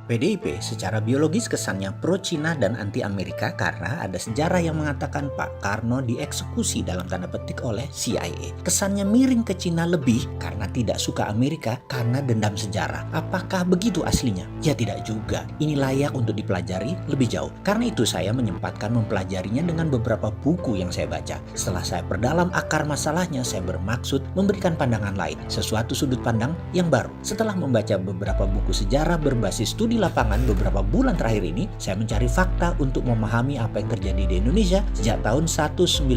PDIP secara biologis kesannya pro-Cina dan anti-Amerika karena ada sejarah yang mengatakan Pak Karno dieksekusi dalam tanda petik oleh CIA. Kesannya miring ke Cina lebih karena tidak suka Amerika karena dendam sejarah. Apakah begitu aslinya? Ya tidak juga. Ini layak untuk dipelajari lebih jauh. Karena itu saya menyempatkan mempelajarinya dengan beberapa buku yang saya baca. Setelah saya perdalam akar masalahnya, saya bermaksud memberikan pandangan lain, sesuatu sudut pandang yang baru. Setelah membaca beberapa buku sejarah berbasis studi lapangan beberapa bulan terakhir ini, saya mencari fakta untuk memahami apa yang terjadi di Indonesia sejak tahun 1960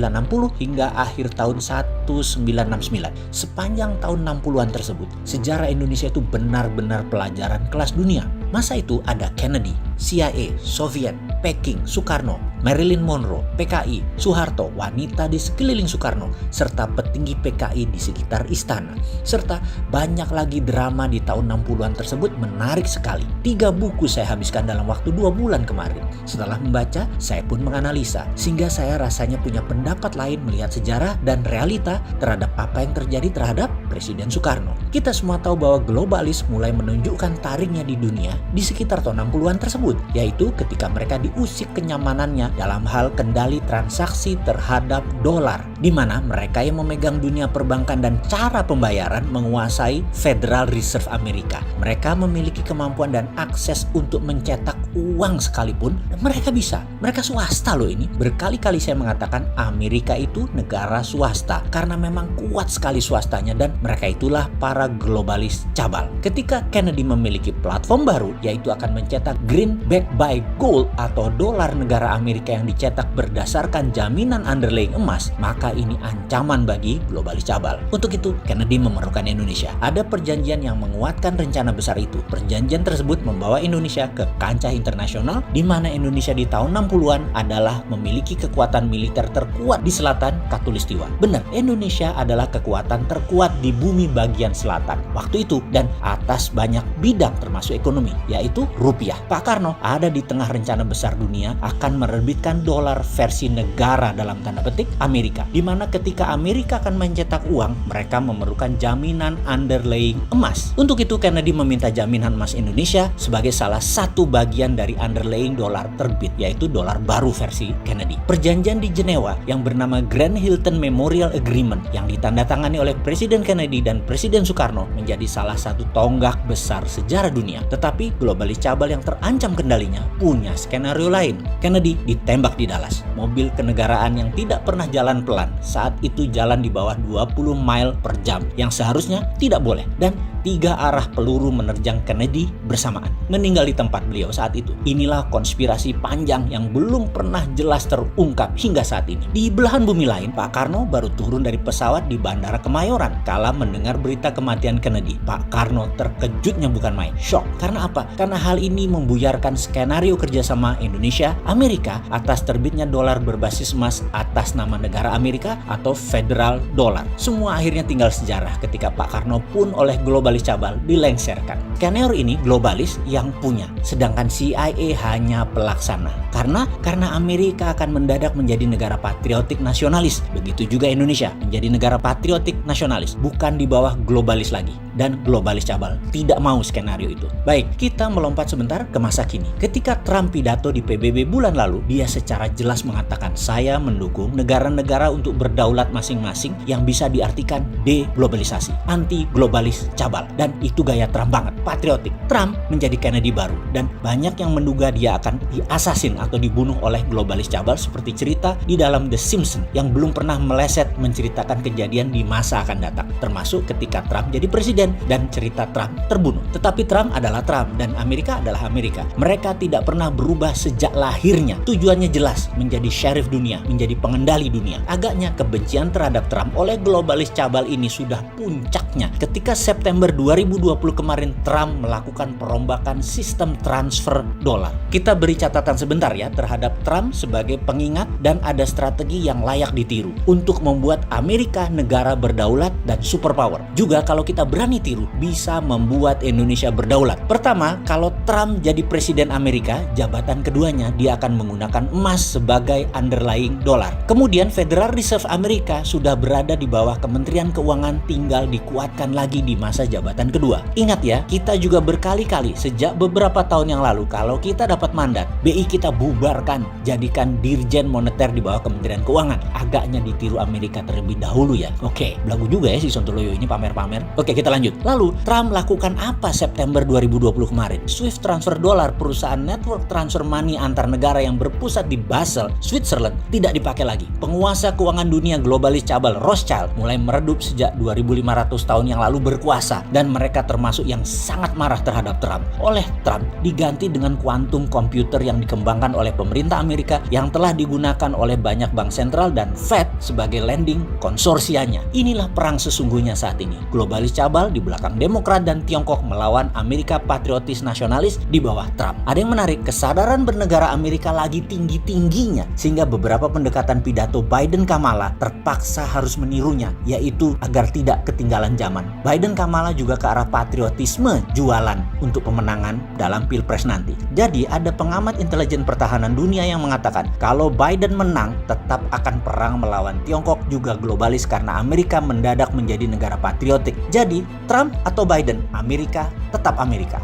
hingga akhir tahun 1969. Sepanjang tahun 60-an tersebut, sejarah Indonesia itu benar-benar pelajaran kelas dunia. Masa itu ada Kennedy, CIA, Soviet, Peking, Soekarno, Marilyn Monroe, PKI, Soeharto, wanita di sekeliling Soekarno, serta petinggi PKI di sekitar istana. Serta banyak lagi drama di tahun 60-an tersebut menarik sekali. 3 buku saya habiskan dalam waktu 2 bulan kemarin. Setelah membaca, saya pun menganalisa, sehingga saya rasanya punya pendapat lain melihat sejarah dan realita terhadap apa yang terjadi terhadap Presiden Soekarno. Kita semua tahu bahwa globalis mulai menunjukkan taringnya di dunia di sekitar tahun 60-an tersebut, yaitu ketika mereka diusik kenyamanannya dalam hal kendali transaksi terhadap dolar, di mana mereka yang memegang dunia perbankan dan cara pembayaran menguasai Federal Reserve Amerika. Mereka memiliki kemampuan dan akses untuk mencetak uang sekalipun, dan mereka bisa. Mereka swasta loh ini. Berkali-kali saya mengatakan Amerika itu negara swasta karena memang kuat sekali swastanya, dan mereka itulah para globalis cabal. Ketika Kennedy memiliki platform baru, yaitu akan mencetak greenback by gold atau dolar negara Amerika yang dicetak berdasarkan jaminan underlying emas, maka ini ancaman bagi globalis cabal. Untuk itu, Kennedy memerlukan Indonesia. Ada perjanjian yang menguatkan rencana besar itu. Perjanjian tersebut membawa Indonesia ke kancah internasional, di mana Indonesia di tahun 60-an adalah memiliki kekuatan militer terkuat di selatan Katulistiwa. Benar, Indonesia adalah kekuatan terkuat di bumi bagian selatan waktu itu dan atas banyak bidang termasuk ekonomi, yaitu rupiah. Pak Karno ada di tengah rencana besar dunia akan menerbitkan dolar versi negara dalam tanda petik Amerika, di mana ketika Amerika akan mencetak uang, mereka memerlukan jaminan underlying emas. Untuk itu Kennedy meminta jaminan emas Indonesia sebagai salah satu bagian dari underlying dolar terbit, yaitu dolar baru versi Kennedy. Perjanjian di Jenewa yang bernama Grand Hilton Memorial Agreement yang ditandatangani oleh Presiden Kennedy dan Presiden Soekarno menjadi salah satu tonggak besar sejarah dunia. Tetapi globalis cabal yang terancam kendalinya punya skenario lain. Kennedy ditembak di Dallas. Mobil kenegaraan yang tidak pernah jalan pelan saat itu jalan di bawah 20 mile per jam yang seharusnya tidak boleh, dan 3 arah peluru menerjang Kennedy bersamaan, meninggal di tempat beliau saat itu. Inilah konspirasi panjang yang belum pernah jelas terungkap hingga saat ini. Di belahan bumi lain, Pak Karno baru turun dari pesawat di Bandara Kemayoran kala mendengar berita kematian Kennedy. Pak Karno terkejutnya bukan main, shock. Karena apa? Karena hal ini membuyarkan skenario kerjasama Indonesia Amerika atas terbitnya dolar berbasis emas atas nama negara Amerika atau Federal Dollar. Semua akhirnya tinggal sejarah ketika Pak Karno pun oleh globalis cabal dilengsarkan. Skenario ini globalis yang punya, sedangkan CIA hanya pelaksana. Karena Amerika akan mendadak menjadi negara patriotik nasionalis. Begitu juga Indonesia menjadi negara patriotik nasionalis, bukan di bawah globalis lagi. Dan globalis cabal tidak mau skenario itu. Baik, kita melompat sebentar ke masa kini. Ketika Trump pidato di PBB bulan lalu, dia secara jelas mengatakan, saya mendukung negara-negara untuk berdaulat masing-masing yang bisa diartikan deglobalisasi, anti globalis cabal. Dan itu gaya Trump banget, patriotik. Trump menjadi Kennedy baru, dan banyak yang menduga dia akan diasasin atau dibunuh oleh globalis cabal seperti cerita di dalam The Simpsons yang belum pernah meleset menceritakan kejadian di masa akan datang, termasuk ketika Trump jadi presiden dan cerita Trump terbunuh. Tetapi Trump adalah Trump dan Amerika adalah Amerika. Mereka tidak pernah berubah sejak lahirnya. Tujuannya jelas, menjadi sheriff dunia, menjadi pengendali dunia. Agaknya kebencian terhadap Trump oleh globalis cabal ini sudah puncaknya ketika September 2020 kemarin Trump melakukan perombakan sistem transfer dolar. Kita beri catatan sebentar ya terhadap Trump sebagai pengingat, dan ada strategi yang layak ditiru untuk membuat Amerika negara berdaulat dan superpower. Juga kalau kita berani tiru, bisa membuat Indonesia berdaulat. Pertama, kalau Trump jadi presiden Amerika, jabatan keduanya dia akan menggunakan emas sebagai underlying dolar. Kemudian Federal Reserve Amerika sudah berada di bawah Kementerian Keuangan, tinggal dikuatkan lagi di masa jabatan kedua. Ingat ya, kita juga berkali-kali sejak beberapa tahun yang lalu kalau kita dapat mandat, BI kita bubarkan, jadikan Dirjen Moneter di bawah Kementerian Keuangan. Agaknya ditiru Amerika terlebih dahulu ya. Oke, belagu juga ya si Sontoloyo ini pamer-pamer. Oke, kita lanjut. Lalu, Trump lakukan apa September 2020 kemarin? Swift transfer dolar, perusahaan network transfer money antar negara yang berpusat di Basel, Switzerland, tidak dipakai lagi. Penguasa keuangan dunia globalis cabal Rothschild mulai meredup sejak 2500 tahun yang lalu berkuasa, dan mereka termasuk yang sangat marah terhadap Trump. Oleh Trump diganti dengan kuantum komputer yang dikembangkan oleh pemerintah Amerika yang telah digunakan oleh banyak bank sentral dan Fed sebagai lending konsorsianya. Inilah perang sesungguhnya saat ini. Globalis cabal di belakang Demokrat dan Tiongkok melawan Amerika patriotis nasionalis di bawah Trump. Ada yang menarik, kesadaran bernegara Amerika lagi tinggi-tingginya sehingga beberapa pendekatan pidato Biden-Kamala terpaksa harus menirunya, yaitu agar tidak ketinggalan zaman. Biden-Kamala juga ke arah patriotisme jualan untuk pemenangan dalam Pilpres nanti. Jadi ada pengamat intelijen pertahanan dunia yang mengatakan kalau Biden menang tetap akan perang melawan Tiongkok juga globalis karena Amerika mendadak menjadi negara patriotik. Jadi Trump atau Biden, Amerika tetap Amerika.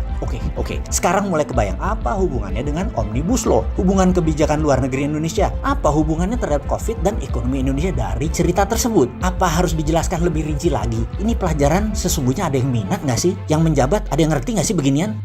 Oke. Sekarang mulai kebayang apa hubungannya dengan Omnibus Law, hubungan kebijakan luar negeri Indonesia, apa hubungannya terhadap COVID dan ekonomi Indonesia dari cerita tersebut. Apa harus dijelaskan lebih rinci lagi? Ini pelajaran sesungguhnya ada yang minat nggak sih? Yang menjabat ada yang ngerti nggak sih beginian?